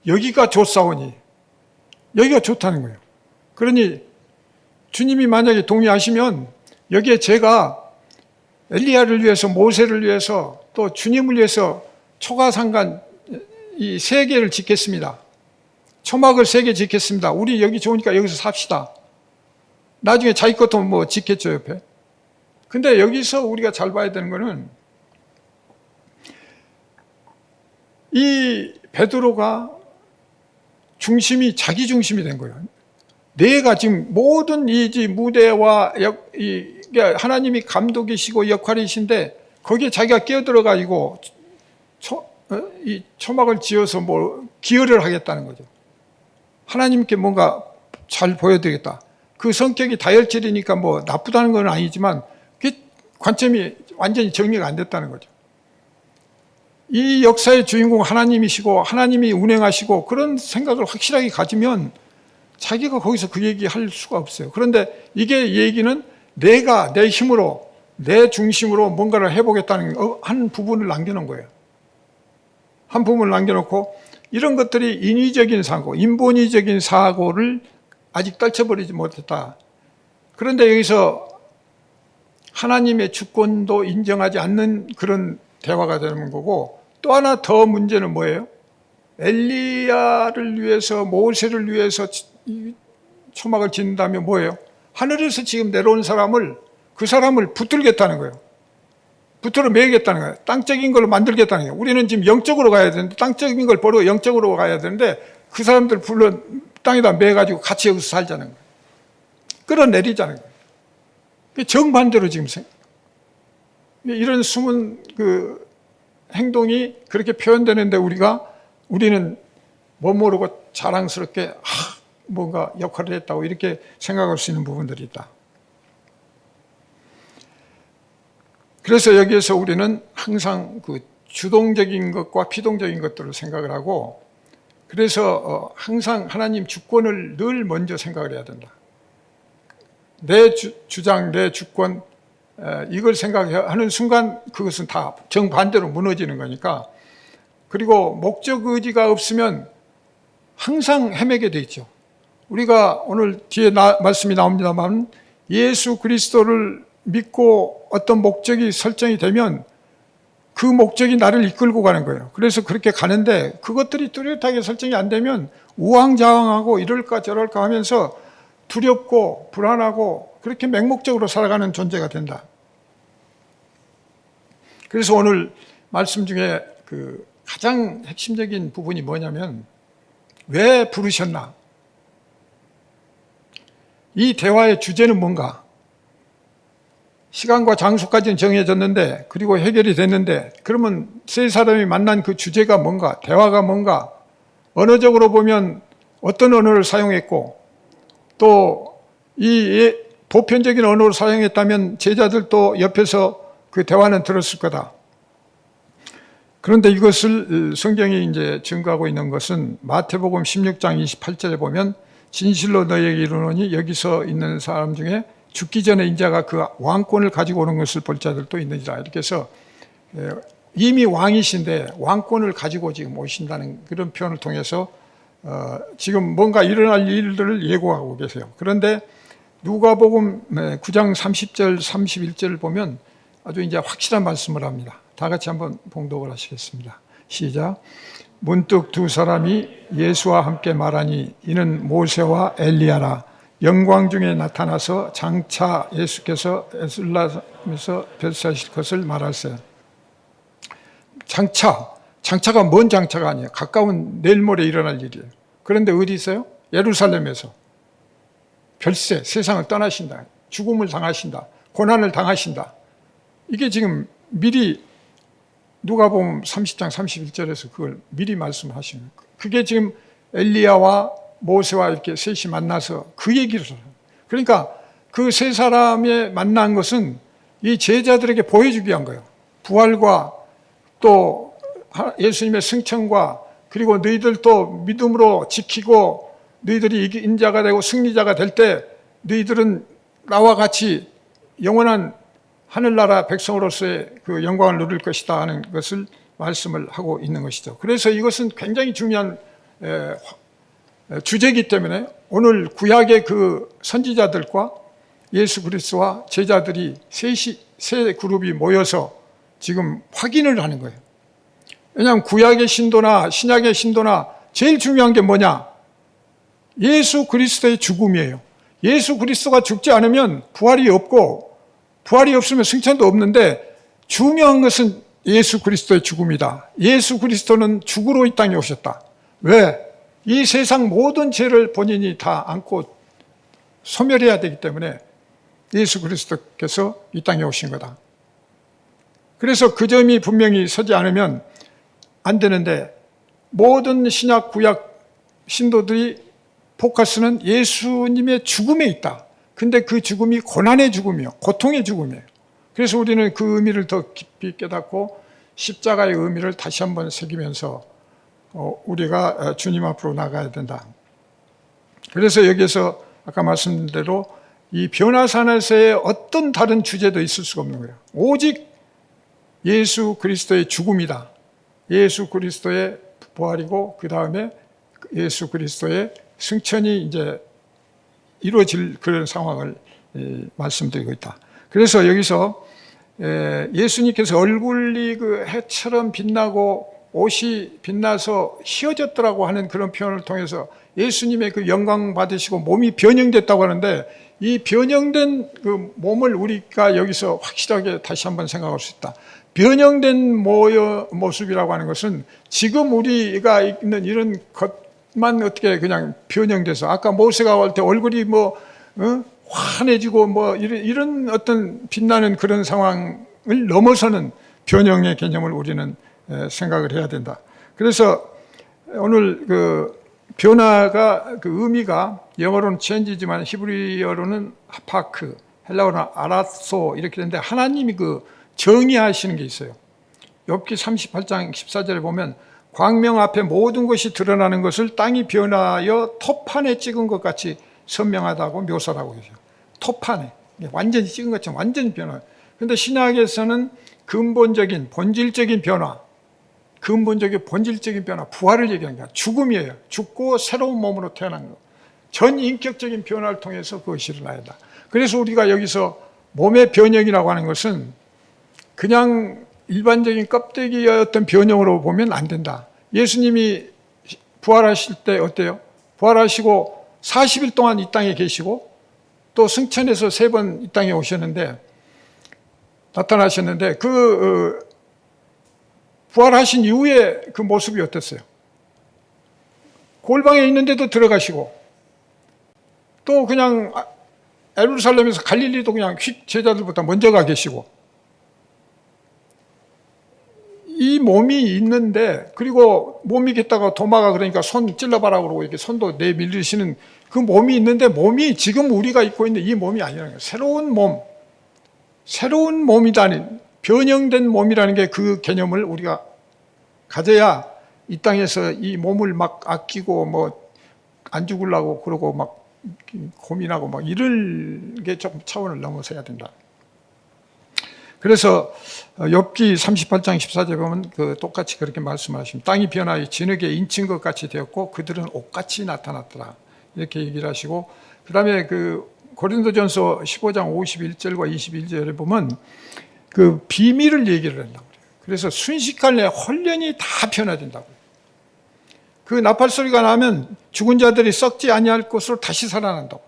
여기가 좋사오니, 여기가 좋다는 거예요. 그러니 주님이 만약에 동의하시면 여기에 제가 엘리야를 위해서, 모세를 위해서, 또 주님을 위해서 초가상간 이 3개를 짓겠습니다. 초막을 3개 짓겠습니다. 우리 여기 좋으니까 여기서 삽시다. 나중에 자기 것도 뭐 짓겠죠, 옆에. 근데 여기서 우리가 잘 봐야 되는 거는, 이 베드로가 중심이 자기 중심이 된 거예요. 내가 지금 모든 이 무대와 하나님이 감독이시고 역할이신데 거기에 자기가 끼어들어가지고 이 초막을 지어서 뭐 기여를 하겠다는 거죠. 하나님께 뭔가 잘 보여드리겠다. 그 성격이 다혈질이니까 뭐 나쁘다는 건 아니지만 그 관점이 완전히 정리가 안 됐다는 거죠. 이 역사의 주인공 하나님이시고 하나님이 운행하시고 그런 생각을 확실하게 가지면 자기가 거기서 그 얘기 할 수가 없어요. 그런데 이게 얘기는 내가 내 힘으로, 내 중심으로 뭔가를 해보겠다는 한 부분을 남겨놓은 거예요. 한 부분을 남겨놓고 이런 것들이 인위적인 사고, 인본위적인 사고를 아직 떨쳐버리지 못했다. 그런데 여기서 하나님의 주권도 인정하지 않는 그런 대화가 되는 거고, 또 하나 더 문제는 뭐예요? 엘리야를 위해서, 모세를 위해서 초막을 짓는다면 뭐예요? 하늘에서 지금 내려온 사람을, 그 사람을 붙들겠다는 거예요. 붙들어 매겠다는 거예요. 땅적인 걸로 만들겠다는 거예요. 우리는 지금 영적으로 가야 되는데, 땅적인 걸 버리고 영적으로 가야 되는데, 그 사람들 불러 땅에다 매가지고 같이 여기서 살자는 거예요. 끌어내리자는 거예요. 정반대로 지금 이런 숨은 그 행동이 그렇게 표현되는데 우리는 뭐 모르고 자랑스럽게 뭔가 역할을 했다고 이렇게 생각할 수 있는 부분들이 있다. 그래서 여기에서 우리는 항상 그 주동적인 것과 피동적인 것들을 생각을 하고, 그래서 항상 하나님 주권을 늘 먼저 생각을 해야 된다. 내 주장, 내 주권, 이걸 생각하는 순간 그것은 다 정반대로 무너지는 거니까. 그리고 목적 의지가 없으면 항상 헤매게 돼 있죠. 우리가 오늘 뒤에 말씀이 나옵니다만, 예수 그리스도를 믿고 어떤 목적이 설정이 되면 그 목적이 나를 이끌고 가는 거예요. 그래서 그렇게 가는데 그것들이 뚜렷하게 설정이 안 되면 우왕좌왕하고 이럴까 저럴까 하면서 두렵고 불안하고 그렇게 맹목적으로 살아가는 존재가 된다. 그래서 오늘 말씀 중에 그 가장 핵심적인 부분이 뭐냐면, 왜 부르셨나? 이 대화의 주제는 뭔가? 시간과 장소까지는 정해졌는데, 그리고 해결이 됐는데, 그러면 세 사람이 만난 그 주제가 뭔가? 대화가 뭔가? 언어적으로 보면 어떤 언어를 사용했고, 또 이 보편적인 언어를 사용했다면 제자들도 옆에서 그 대화는 들었을 거다. 그런데 이것을 성경이 이제 증거하고 있는 것은 마태복음 16장 28절에 보면, 진실로 너희에게 이르노니 여기서 있는 사람 중에 죽기 전에 인자가 그 왕권을 가지고 오는 것을 볼 자들도 있느니라. 이렇게 해서 이미 왕이신데 왕권을 가지고 지금 오신다는 그런 표현을 통해서 지금 뭔가 일어날 일들을 예고하고 계세요. 그런데 누가복음 9장 30절 31절을 보면 아주 이제 확실한 말씀을 합니다. 다 같이 한번 봉독을 하시겠습니다. 시작. 문득 두 사람이 예수와 함께 말하니 이는 모세와 엘리야라. 영광 중에 나타나서 장차 예수께서 에슬라에서 벼르사실 것을 말하세요. 장차가 먼 장차가 아니에요. 가까운 내일 모레 일어날 일이에요. 그런데 어디 있어요? 예루살렘에서 별세, 세상을 떠나신다. 죽음을 당하신다. 고난을 당하신다. 이게 지금 미리 누가복음 30장 31절에서 그걸 미리 말씀하신 거예요. 그게 지금 엘리야와 모세와 이렇게 셋이 만나서 그 얘기를 해요. 그러니까 그 세 사람의 만난 것은 이 제자들에게 보여주기 위한 거예요. 부활과 또 예수님의 승천과 그리고 너희들도 믿음으로 지키고 너희들이 인자가 되고 승리자가 될 때 너희들은 나와 같이 영원한 하늘나라 백성으로서의 그 영광을 누릴 것이다 하는 것을 말씀을 하고 있는 것이죠. 그래서 이것은 굉장히 중요한 주제이기 때문에 오늘 구약의 그 선지자들과 예수 그리스도와 제자들이 세 그룹이 모여서 지금 확인을 하는 거예요. 왜냐하면 구약의 신도나 신약의 신도나 제일 중요한 게 뭐냐? 예수 그리스도의 죽음이에요. 예수 그리스도가 죽지 않으면 부활이 없고 부활이 없으면 승천도 없는데 중요한 것은 예수 그리스도의 죽음이다. 예수 그리스도는 죽으러 이 땅에 오셨다. 왜? 이 세상 모든 죄를 본인이 다 안고 소멸해야 되기 때문에 예수 그리스도께서 이 땅에 오신 거다. 그래서 그 점이 분명히 서지 않으면 안 되는데 모든 신약 구약 신도들이 포커스는 예수님의 죽음에 있다. 근데 그 죽음이 고난의 죽음이요, 고통의 죽음이에요. 그래서 우리는 그 의미를 더 깊이 깨닫고 십자가의 의미를 다시 한번 새기면서 우리가 주님 앞으로 나가야 된다. 그래서 여기서 아까 말씀드린 대로 이 변화산에서의 어떤 다른 주제도 있을 수가 없는 거예요. 오직 예수 그리스도의 죽음이다. 예수 그리스도의 부활이고 그 다음에 예수 그리스도의 승천이 이제 이루어질 그런 상황을 말씀드리고 있다. 그래서 여기서 예수님께서 얼굴이 그 해처럼 빛나고 옷이 빛나서 휘어졌더라고 하는 그런 표현을 통해서 예수님의 그 영광 받으시고 몸이 변형됐다고 하는데 이 변형된 그 몸을 우리가 여기서 확실하게 다시 한번 생각할 수 있다. 변형된 모습이라고 하는 것은 지금 우리가 있는 이런 것만 어떻게 그냥 변형돼서 아까 모세가 올 때 얼굴이 환해지고 이런 어떤 빛나는 그런 상황을 넘어서는 변형의 개념을 우리는 생각을 해야 된다. 그래서 오늘 그 변화가 그 의미가 영어로는 change지만 히브리어로는 하파크, 헬라어로는 아라소 이렇게 되는데 하나님이 그 정의하시는 게 있어요. 욥기 38장 14절에 보면 광명 앞에 모든 것이 드러나는 것을 땅이 변하여 토판에 찍은 것 같이 선명하다고 묘사를 하고 계세요. 토판에 완전히 찍은 것처럼 완전히 변화. 그런데 신약에서는 근본적인 본질적인 변화, 근본적인 본질적인 변화, 부활을 얘기하는 거야. 죽음이에요. 죽고 새로운 몸으로 태어난 거. 전 인격적인 변화를 통해서 그것이 일어나야 한다. 그래서 우리가 여기서 몸의 변형이라고 하는 것은 그냥 일반적인 껍데기의 어떤 변형으로 보면 안 된다. 예수님이 부활하실 때 어때요? 부활하시고 40일 동안 이 땅에 계시고 또 승천해서 3번 이 땅에 오셨는데 나타나셨는데 그 부활하신 이후에 그 모습이 어땠어요? 골방에 있는데도 들어가시고 또 그냥 예루살렘에서 갈릴리도 그냥 제자들보다 먼저 가 계시고 이 몸이 있는데 그리고 몸이 있다가 도마가 그러니까 손 찔러봐라 그러고 이렇게 손도 내밀으시는 그 몸이 있는데 몸이 지금 우리가 입고 있는 이 몸이 아니라는 거예요. 새로운 몸이다니 변형된 몸이라는 게 그 개념을 우리가 가져야 이 땅에서 이 몸을 막 아끼고 안 죽으려고 그러고 막 고민하고 막 이럴 게 조금 차원을 넘어서야 된다. 그래서 욥기 38장 14절에 보면 똑같이 그렇게 말씀하십니다. 땅이 변하여 진흙에 인친 것 같이 되었고 그들은 옷같이 나타났더라. 이렇게 얘기를 하시고 그 다음에 그 고린도전서 15장 51절과 21절에 보면 그 비밀을 얘기를 한다고 그래요. 그래서 순식간에 홀연히 다 변화된다고. 그 나팔 소리가 나면 죽은 자들이 썩지 아니할 것으로 다시 살아난다고.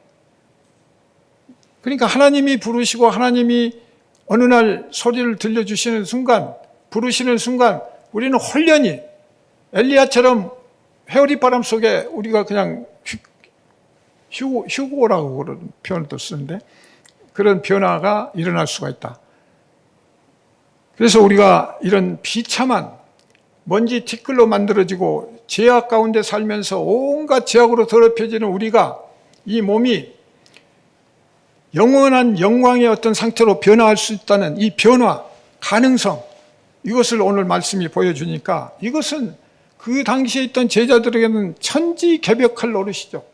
그러니까 하나님이 부르시고 하나님이 어느 날 소리를 들려주시는 순간, 부르시는 순간 우리는 홀연히 엘리야처럼 회오리바람 속에 우리가 그냥 휴고라고 그런 표현을 또 쓰는데 그런 변화가 일어날 수가 있다. 그래서 우리가 이런 비참한 먼지 티끌로 만들어지고 죄악 가운데 살면서 온갖 죄악으로 더럽혀지는 우리가 이 몸이 영원한 영광의 어떤 상태로 변화할 수 있다는 이 변화, 가능성, 이것을 오늘 말씀이 보여주니까 이것은 그 당시에 있던 제자들에게는 천지개벽할 노릇이죠.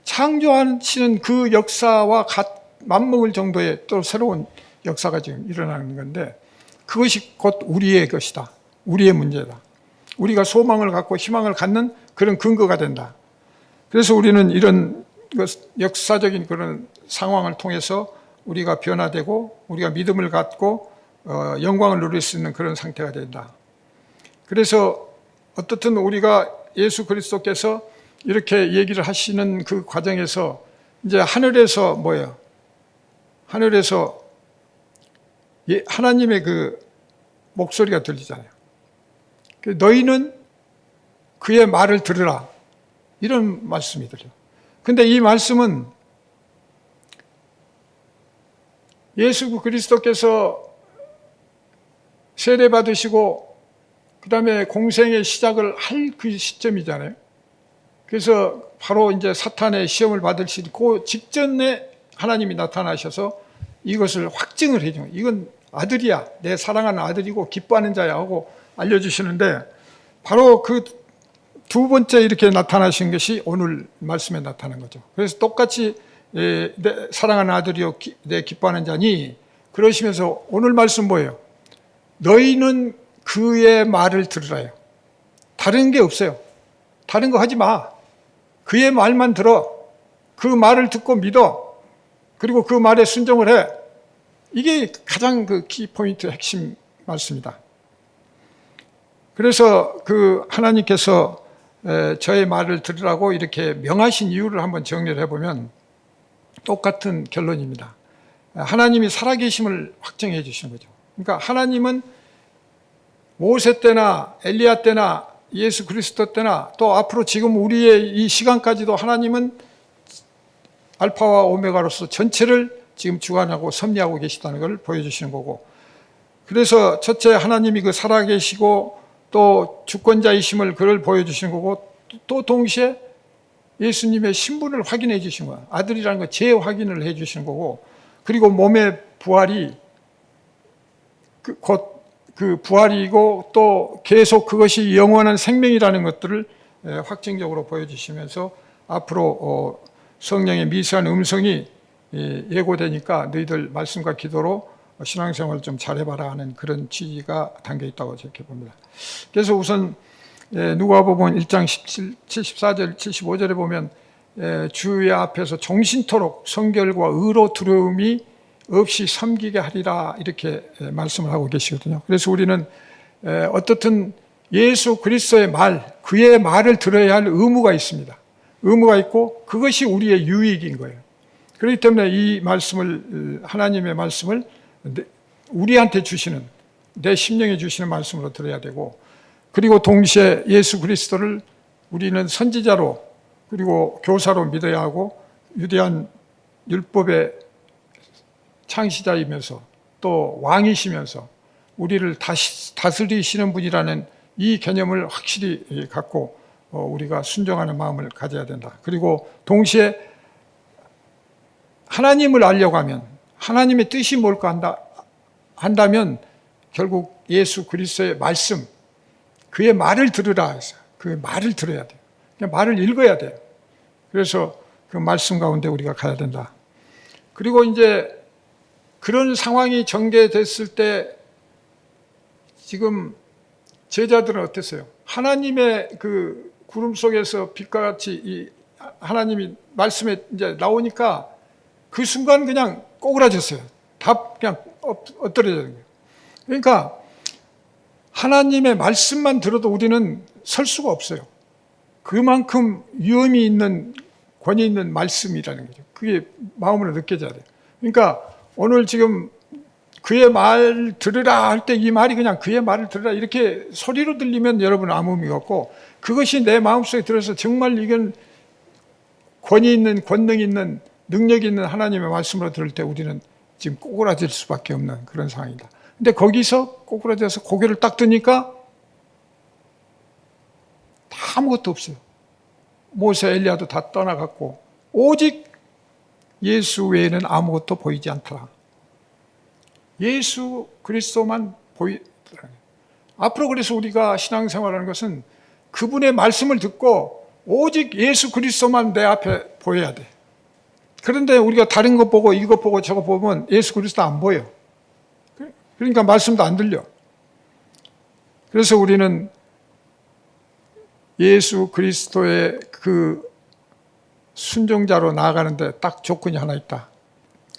창조하시는 그 역사와 맞먹을 정도의 또 새로운 역사가 지금 일어나는 건데 그것이 곧 우리의 것이다. 우리의 문제다. 우리가 소망을 갖고 희망을 갖는 그런 근거가 된다. 그래서 우리는 이런 역사적인 그런 상황을 통해서 우리가 변화되고 우리가 믿음을 갖고 영광을 누릴 수 있는 그런 상태가 된다. 그래서 어떻든 우리가 예수 그리스도께서 이렇게 얘기를 하시는 그 과정에서 이제 하늘에서 뭐예요? 하늘에서 하나님의 그 목소리가 들리잖아요. 너희는 그의 말을 들으라. 이런 말씀이 들려요. 근데 이 말씀은 예수 그리스도께서 세례 받으시고 그 다음에 공생의 시작을 할 그 시점이잖아요. 그래서 바로 이제 사탄의 시험을 받으실 그 직전에 하나님이 나타나셔서 이것을 확증을 해줘요. 이건 아들이야. 내 사랑하는 아들이고 기뻐하는 자야 하고 알려주시는데 바로 그 두 번째 이렇게 나타나신 것이 오늘 말씀에 나타난 거죠. 그래서 똑같이 내 사랑하는 아들이요 내 기뻐하는 자니 그러시면서 오늘 말씀 뭐예요? 너희는 그의 말을 들으라요. 다른 게 없어요. 다른 거 하지 마. 그의 말만 들어. 그 말을 듣고 믿어. 그리고 그 말에 순종을 해. 이게 가장 그 키포인트 핵심 말씀이다. 그래서 그 하나님께서 저의 말을 들으라고 이렇게 명하신 이유를 한번 정리를 해보면 똑같은 결론입니다. 하나님이 살아계심을 확정해 주시는 거죠. 그러니까 하나님은 모세 때나 엘리야 때나 예수 그리스도 때나 또 앞으로 지금 우리의 이 시간까지도 하나님은 알파와 오메가로서 전체를 지금 주관하고 섭리하고 계시다는 걸 보여주시는 거고, 그래서 첫째 하나님이 그 살아계시고 또 주권자이심을 그를 보여주시는 거고, 또 동시에 예수님의 신분을 확인해 주신 거야. 아들이라는 거 재확인을 해 주시는 거고, 그리고 몸의 부활이 곧 그 부활이고 또 계속 그것이 영원한 생명이라는 것들을 확증적으로 보여주시면서 앞으로 성령의 미세한 음성이 예고되니까 너희들 말씀과 기도로 신앙생활을 좀 잘해봐라 하는 그런 취지가 담겨 있다고 저렇게 봅니다. 그래서 우선 누가복음 1장 74절 75절에 보면 주의 앞에서 종신토록 성결과 의로 두려움이 없이 섬기게 하리라 이렇게 말씀을 하고 계시거든요. 그래서 우리는 어떻든 예수 그리스도의 말, 그의 말을 들어야 할 의무가 있습니다. 의무가 있고 그것이 우리의 유익인 거예요. 그렇기 때문에 이 말씀을, 하나님의 말씀을 우리한테 주시는, 내 심령에 주시는 말씀으로 들어야 되고, 그리고 동시에 예수 그리스도를 우리는 선지자로 그리고 교사로 믿어야 하고, 위대한 율법의 창시자이면서 또 왕이시면서 우리를 다스리시는 분이라는 이 개념을 확실히 갖고 우리가 순종하는 마음을 가져야 된다. 그리고 동시에 하나님을 알려고 하면, 하나님의 뜻이 뭘까 한다면 결국 예수 그리스도의 말씀, 그의 말을 들으라 해서 그의 말을 들어야 돼요. 그냥 말을 읽어야 돼요. 그래서 그 말씀 가운데 우리가 가야 된다. 그리고 이제 그런 상황이 전개됐을 때 지금 제자들은 어땠어요? 하나님의 그 구름 속에서 빛과 같이 이 하나님이 말씀에 이제 나오니까 그 순간 그냥 꼬그라졌어요. 다 그냥 엎드려지는 거예요. 그러니까 하나님의 말씀만 들어도 우리는 설 수가 없어요. 그만큼 위험이 있는, 권위 있는 말씀이라는 거죠. 그게 마음으로 느껴져야 돼요. 그러니까 오늘 지금 그의 말 들으라 할 때 이 말이 그냥 그의 말을 들으라 이렇게 소리로 들리면 여러분은 아무 의미가 없고, 그것이 내 마음속에 들어서 정말 이건 권위 있는, 권능 있는, 능력 있는 하나님의 말씀으로 들을 때 우리는 지금 꼬그라질 수밖에 없는 그런 상황이다. 근데 거기서 꼬꾸라져서 고개를 딱 드니까 다 아무것도 없어요. 모세, 엘리야도 다 떠나갔고 오직 예수 외에는 아무것도 보이지 않더라. 예수 그리스도만 보이더라. 앞으로 그래서 우리가 신앙생활하는 것은 그분의 말씀을 듣고 오직 예수 그리스도만 내 앞에 보여야 돼. 그런데 우리가 다른 것 보고 이것 보고 저거 보면 예수 그리스도 안 보여. 그러니까 말씀도 안 들려. 그래서 우리는 예수 그리스도의 그 순종자로 나아가는데 딱 조건이 하나 있다.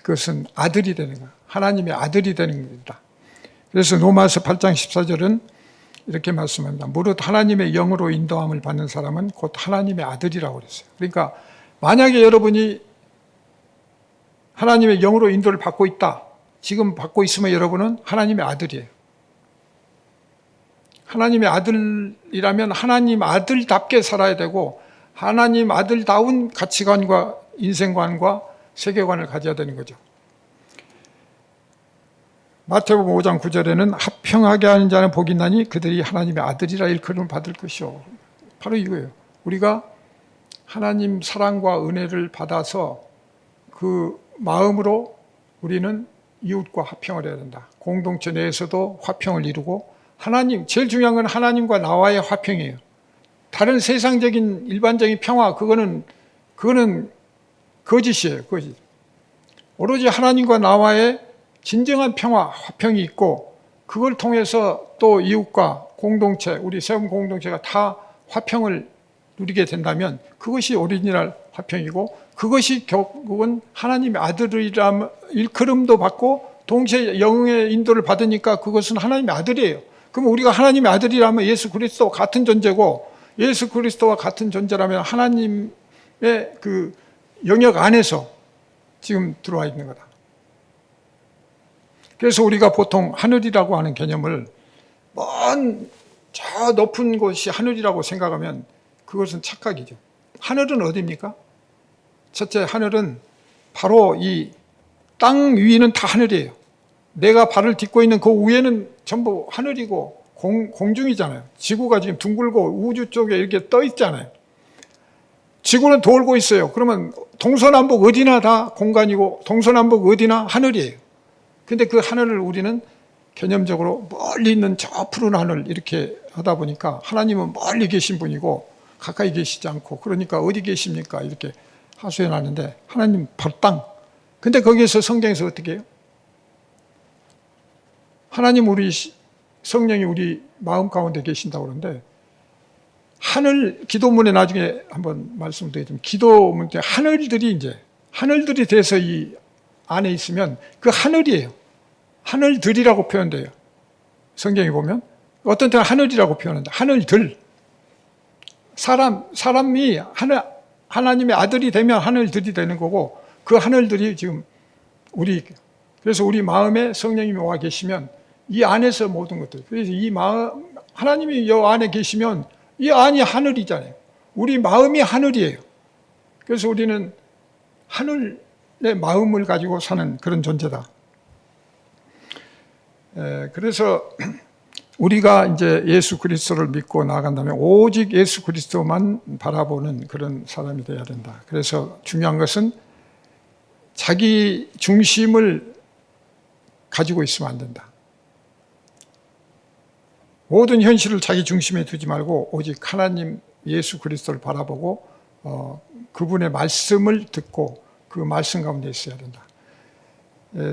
그것은 아들이 되는 거야. 하나님의 아들이 되는 겁니다. 그래서 로마서 8장 14절은 이렇게 말씀합니다. 무릇 하나님의 영으로 인도함을 받는 사람은 곧 하나님의 아들이라고 그랬어요. 그러니까 만약에 여러분이 하나님의 영으로 인도를 받고 있다. 지금 받고 있으면 여러분은 하나님의 아들이에요. 하나님의 아들이라면 하나님 아들답게 살아야 되고 하나님 아들다운 가치관과 인생관과 세계관을 가져야 되는 거죠. 마태복음 5장 9절에는 합평하게 하는 자는 복이 있나니 그들이 하나님의 아들이라 일컬음을 받을 것이요. 바로 이거예요. 우리가 하나님 사랑과 은혜를 받아서 그 마음으로 우리는 이웃과 화평을 해야 된다. 공동체 내에서도 화평을 이루고 하나님, 제일 중요한 건 하나님과 나와의 화평이에요. 다른 세상적인 일반적인 평화, 그거는 거짓이에요. 거짓. 오로지 하나님과 나와의 진정한 평화, 화평이 있고 그걸 통해서 또 이웃과 공동체, 우리 세움 공동체가 다 화평을 누리게 된다면 그것이 오리지널 화평이고 그것이 결국은 하나님의 아들이라 일컬음도 받고 동시에 영의 인도를 받으니까 그것은 하나님의 아들이에요. 그럼 우리가 하나님의 아들이라면 예수 그리스도와 같은 존재고 예수 그리스도와 같은 존재라면 하나님의 그 영역 안에서 지금 들어와 있는 거다. 그래서 우리가 보통 하늘이라고 하는 개념을 먼 저 높은 곳이 하늘이라고 생각하면 그것은 착각이죠. 하늘은 어디입니까? 첫째, 하늘은 바로 이 땅 위는 다 하늘이에요. 내가 발을 딛고 있는 그 위에는 전부 하늘이고 공중이잖아요. 지구가 지금 둥글고 우주 쪽에 이렇게 떠 있잖아요. 지구는 돌고 있어요. 그러면 동서남북 어디나 다 공간이고 동서남북 어디나 하늘이에요. 근데 그 하늘을 우리는 개념적으로 멀리 있는 저 푸른 하늘 이렇게 하다 보니까 하나님은 멀리 계신 분이고 가까이 계시지 않고 그러니까 어디 계십니까? 이렇게 하소연 하는데 하나님 바로 땅. 근데 거기에서 성경에서 어떻게 해요? 하나님 우리 성령이 우리 마음 가운데 계신다고 그러는데 하늘 기도문에 나중에 한번 말씀드리자면 기도문 때 하늘들이 돼서 이 안에 있으면 그 하늘이에요. 하늘들이라고 표현돼요. 성경에 보면 어떤 때는 하늘이라고 표현한다. 하늘들. 사람이 하나님의 아들이 되면 하늘들이 되는 거고 그 하늘들이 지금 그래서 우리 마음에 성령님이 와 계시면 이 안에서 모든 것들. 그래서 이 마음, 하나님이 이 안에 계시면 이 안이 하늘이잖아요. 우리 마음이 하늘이에요. 그래서 우리는 하늘의 마음을 가지고 사는 그런 존재다. 그래서 우리가 이제 예수 그리스도를 믿고 나아간다면 오직 예수 그리스도만 바라보는 그런 사람이 되어야 된다. 그래서 중요한 것은 자기 중심을 가지고 있으면 안 된다. 모든 현실을 자기 중심에 두지 말고 오직 하나님 예수 그리스도를 바라보고 그분의 말씀을 듣고 그 말씀 가운데 있어야 된다.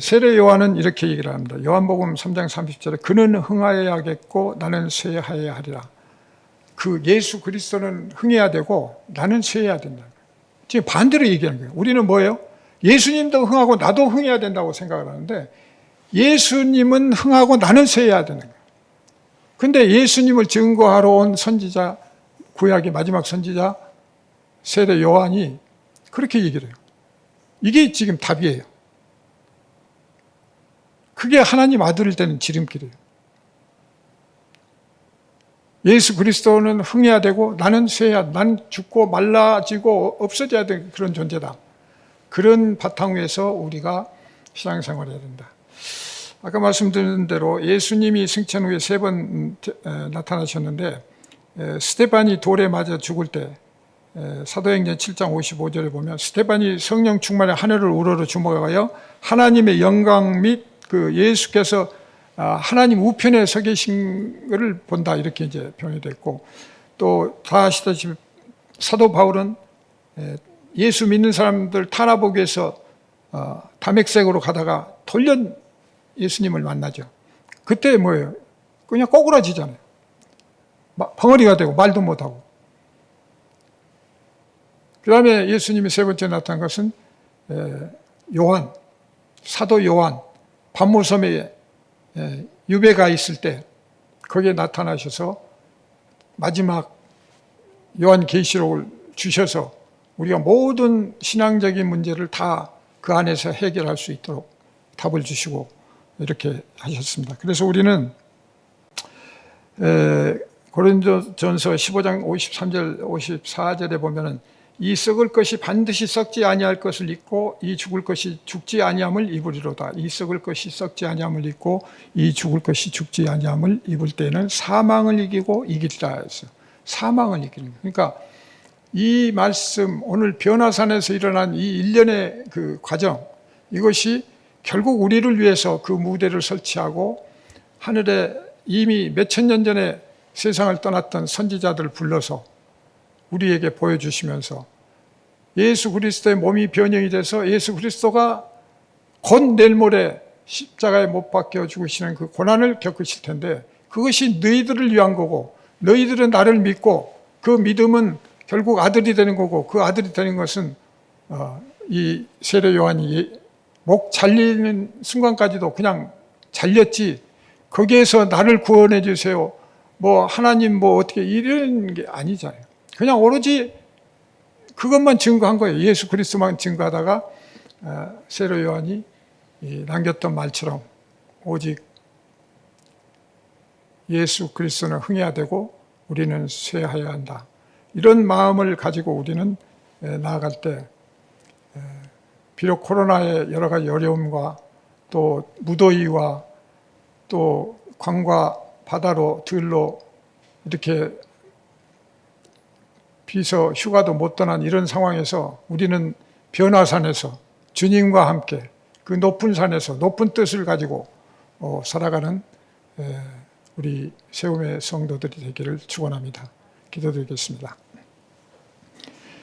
세례 요한은 이렇게 얘기를 합니다. 요한복음 3장 30절에 그는 흥하여야겠고 나는 쇠하여야 하리라. 그 예수 그리스도는 흥해야 되고 나는 쇠해야 된다. 지금 반대로 얘기하는 거예요. 우리는 뭐예요? 예수님도 흥하고 나도 흥해야 된다고 생각을 하는데 예수님은 흥하고 나는 쇠해야 되는 거예요. 근데 예수님을 증거하러 온 선지자, 구약의 마지막 선지자 세례 요한이 그렇게 얘기를 해요. 이게 지금 답이에요. 그게 하나님 아들을 되는 지름길이에요. 예수 그리스도는 흥해야 되고 나는 쇠해야, 난 죽고 말라지고 없어져야 되는 그런 존재다. 그런 바탕 위에서 우리가 신앙생활을 해야 된다. 아까 말씀드린 대로 예수님이 승천 후에 3번 나타나셨는데 스데반이 돌에 맞아 죽을 때 사도행전 7장 55절에 보면 스데반이 성령 충만에 하늘을 우러러 주목하여 하나님의 영광 및 그 예수께서 하나님 우편에 서 계신 것을 본다, 이렇게 이제 표현이 됐고, 또 다 아시다시피 사도 바울은 예수 믿는 사람들 탄압하기 위해서 다맥색으로 가다가 돌연 예수님을 만나죠. 그때 뭐예요? 그냥 꼬꾸라지잖아요. 벙어리가 되고 말도 못하고. 그 다음에 예수님이 3번째 나타난 것은 요한, 사도 요한, 반모섬에 유배가 있을 때 거기에 나타나셔서 마지막 요한계시록을 주셔서 우리가 모든 신앙적인 문제를 다 그 안에서 해결할 수 있도록 답을 주시고 이렇게 하셨습니다. 그래서 우리는 고린도전서 15장 53절 54절에 보면은 이 썩을 것이 반드시 썩지 아니할 것을 잊고 이 죽을 것이 죽지 아니함을 입으리로다. 이 썩을 것이 썩지 아니함을 잊고 이 죽을 것이 죽지 아니함을 입을 때는 사망을 이기고 이기리라 했어요. 사망을 이기는. 그러니까 이 말씀, 오늘 변화산에서 일어난 이 일련의 그 과정, 이것이 결국 우리를 위해서 그 무대를 설치하고 하늘에 이미 몇천 년 전에 세상을 떠났던 선지자들을 불러서 우리에게 보여주시면서 예수 그리스도의 몸이 변형이 돼서 예수 그리스도가 곧 내일 모레 십자가에 못 박혀 죽으시는 그 고난을 겪으실 텐데, 그것이 너희들을 위한 거고, 너희들은 나를 믿고 그 믿음은 결국 아들이 되는 거고, 그 아들이 되는 것은 이 세례 요한이 목 잘리는 순간까지도 그냥 잘렸지, 거기에서 나를 구원해 주세요, 뭐 하나님 뭐 어떻게 이런 게 아니잖아요. 그냥 오로지 그것만 증거한 거예요. 예수 그리스도만 증거하다가 세례 요한이 남겼던 말처럼 오직 예수 그리스도는 흥해야 되고 우리는 쇠하여야 한다, 이런 마음을 가지고 우리는 나아갈 때 비록 코로나의 여러 가지 어려움과 또 무더위와 또 강과 바다로 들로 이렇게 비서 휴가도 못 떠난 이런 상황에서 우리는 변화산에서 주님과 함께 그 높은 산에서 높은 뜻을 가지고 살아가는 우리 세움의 성도들이 되기를 축원합니다. 기도드리겠습니다.